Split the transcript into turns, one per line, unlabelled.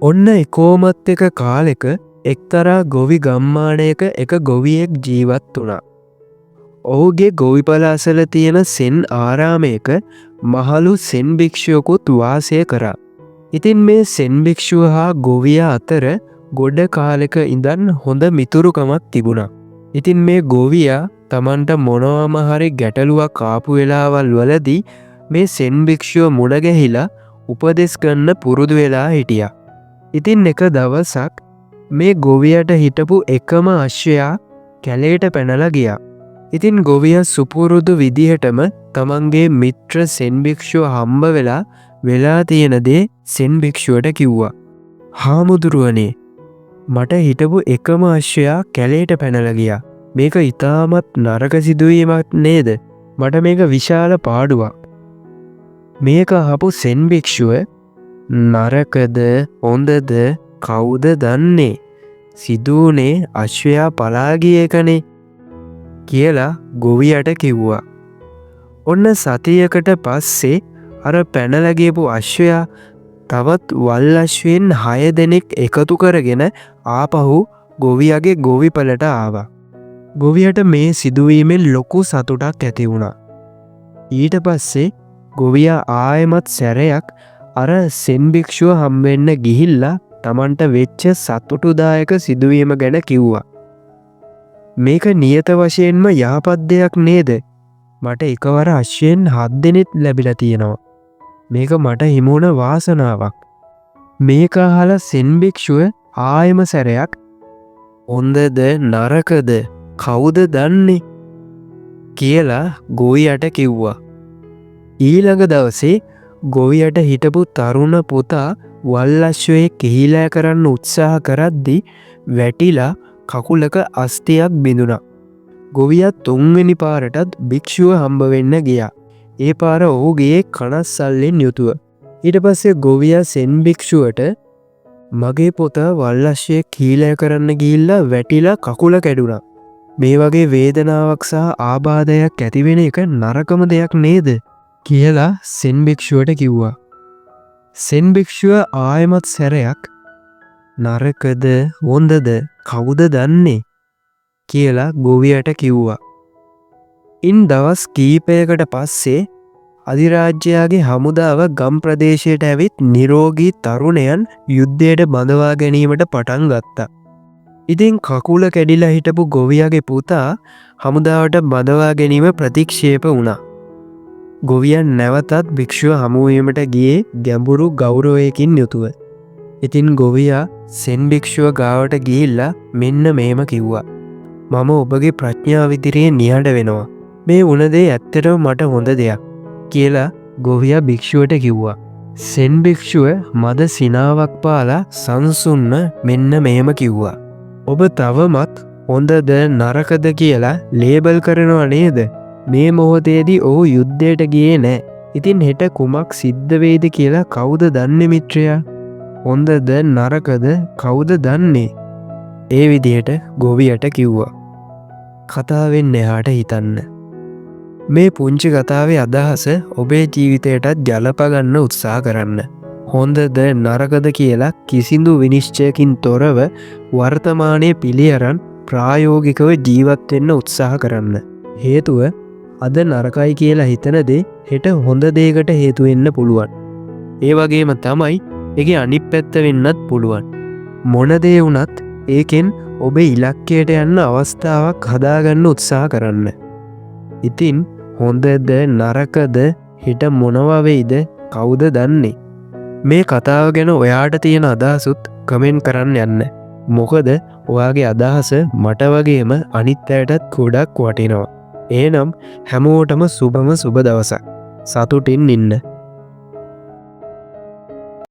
ඔන්න එකෝමත් එක කාලෙක එක්තරා ගොවි ගම්මානයක එක ගොවියෙක් ජීවත් වුණා. ඔහුගේ ගොවිපල අසල තියෙන සෙන් ආරාමයක මහලු සෙන් භික්ෂුවකුත් වාසය කරා. ඉතින් මේ සෙන් භික්ෂුව හා ගොවියා අතර ගොඩ කාලෙක ඉඳන් හොඳ මිතුරුකමක් තිබුණා. ඉතින් මේ ගොවියා තමන්ට මොනවම හරි ගැටලුවක් ආපු වෙලාවල් වලදී මේ සෙන් භික්ෂුව මුණ ගැහිලා උපදෙස් ගන්න පුරුදු වෙලා හිටියා. ඉතින් එක දවසක් මේ ගොවියට හිටපු එකම අශ්වයා කැලේට පැනලා ගියා. ඉතින් ගොවියා සුපුරුදු විදිහටම තමන්ගේ මිත්‍ර සෙන් භික්ෂුව හම්බ වෙලා තියෙන දේ සෙන් භික්ෂුවට කිව්වා. හාමුදුරුවනේ, මට හිටපු එකම අශ්වයා කැලේට පැනලා ගියා. මේක ඉතාමත් නරක සිදුවීමක් නේද? මට මේක විශාල පාඩුවක්. මේක අහපු සෙන් භික්ෂුව නරකද හොඳද කවුද දන්නේ? සිදුවනේ අශ්වයා පලා ගිය එකනේ කියලා ගොවියට කිව්වා. ඔන්න සතියකට පස්සේ අර පැනලා ගියපු අශ්වයා තවත් වල් අශ්වයන් 6 දෙනෙක් එකතු කරගෙන ආපහු ගොවියාගේ ගොවිපලට ආවා. ගොවියට මේ සිදුවීමෙන් ලොකු සතුටක් ඇති වුණා. ඊට පස්සේ ගොවියා ආයෙමත් සැරයක් අර සෙන් භික්ෂුව හම්බෙන්න ගිහිල්ලා තමන්ට වෙච්ච සතුටුදායක සිදුවීම ගැන කිව්වා. මේක නියත වශයෙන්ම යහපත් දෙයක් නේද? මට එකවර අශ්වයන් 7 දෙනෙක් ලැබිලා තියෙනවා. මේක මට හිමුණ වාසනාවක්. මේක අහලා සෙන් භික්ෂුව ආයෙම සැරයක් හොඳද නරකද කවුද දන්නේ කියලා ගොවියට කිව්වා. ඊළඟ දවසේ ගොවියට හිටපු තරුණ පුතා වල් අශ්වයෙක් කිහිලා කරන්න උත්සාහ කරද්දී වැටිලා කකුලක අස්තියක් බිඳුණා. ගොවියා 3 වෙනි පාරටත් භික්ෂුව හම්බ වෙන්න ගියා. ඒ පාර ඔහුගේ කනස්සල්ලෙන් යුතුව. ඊට පස්සේ ගොවියා සෙන් භික්ෂුවට මගේ පුතා වල් අශ්වයෙක් කිහිලා කරන්න ගිහිල්ලා වැටිලා කකුල කැඩුනා. මේ වගේ වේදනාවක් සහ ආබාධයක් ඇති වෙන එක නරකම දෙයක් නේද? කියලා සෙන් භික්ෂුවට කිව්වා. සෙන් භික්ෂුව ආයෙමත් සැරයක් නරකද හොඳද කවුද දන්නේ කියලා ගොවියට කිව්වා. ඉන් දවස් කීපයකට පස්සේ අධිරාජ්‍යයාගේ හමුදාව ගම් ප්‍රදේශයට ඇවිත් නිරෝගී තරුණයන් යුද්ධයට බඳවා ගැනීමට පටන් ගත්තා. ඉතින් කකුල කැඩිලා හිටපු ගොවියාගේ පුතා හමුදාවට බඳවා ගැනීම ප්‍රතික්ෂේප වුණා. ගොවියන් නැවතත් භික්ෂුව හමුවීමට ගියේ ගැඹුරු ගෞරවයකින් යුතුව. ඉතින් ගොවියා සෙන් භික්ෂුව ගාවට ගිහිල්ලා මෙන්න මේම කිව්වා. මම ඔබගේ ප්‍රඥාව ඉදිරියේ නිහඬ වෙනවා. මේ වුණ දේ ඇත්තටම මට හොඳ දෙයක් කියලා ගොවියා භික්ෂුවට කිව්වා. සෙන් භික්ෂුව මද සිනාවක් පාලා සංසුන්න මෙන්න මේම කිව්වා. ඔබ තවමත් හොඳද නරකද කියලා ලේබල් කරනවා නේද? මේ මොහොතේදී ඔහු යුද්ධයට ගියේ නෑ. ඉතින් හෙට කුමක් සිද්ධ වෙයිද කියලා කවුද දන්නේ මිත්‍රයා? හොඳද නරකද කවුද දන්නේ? ඒ විදිහට ගොවියට කිව්වා. කතාවෙන් එහාට හිතන්න. මේ පුංචි කතාවේ අදහස ඔබේ ජීවිතයටත් ගලප ගන්න උත්සාහ කරන්න. හොඳද නරකද කියලා කිසිදු විනිශ්චයකින් තොරව වර්තමානයේ පිළිඅරන් ප්‍රායෝගිකව ජීවත් වෙන්න උත්සාහ කරන්න. හේතුව අද නරකයි කියලා හිතන දේ හෙට හොඳ දෙයකට හේතු වෙන්න පුළුවන්. ඒ වගේම තමයි ඒකේ අනිත් පැත්ත වෙන්නත් පුළුවන්. මොන දේ වුණත් ඒකෙන් ඔබේ ඉලක්කයට යන්න අවස්ථාවක් හදාගන්න උත්සාහ කරන්න. ඉතින් හොඳද නරකද හෙට මොනවා වෙයිද කවුද දන්නේ? මේ කතාව ගැන ඔයාට තියෙන අදහසුත් කමෙන්ට් කරන්න යන්න. මොකද ඔයාගේ අදහස මට වගේම අනිත් අයටත් ගොඩක් වටිනවා. එහෙනම් හැමෝටම සුබම සුබ දවසක්. සතුටින් ඉන්න.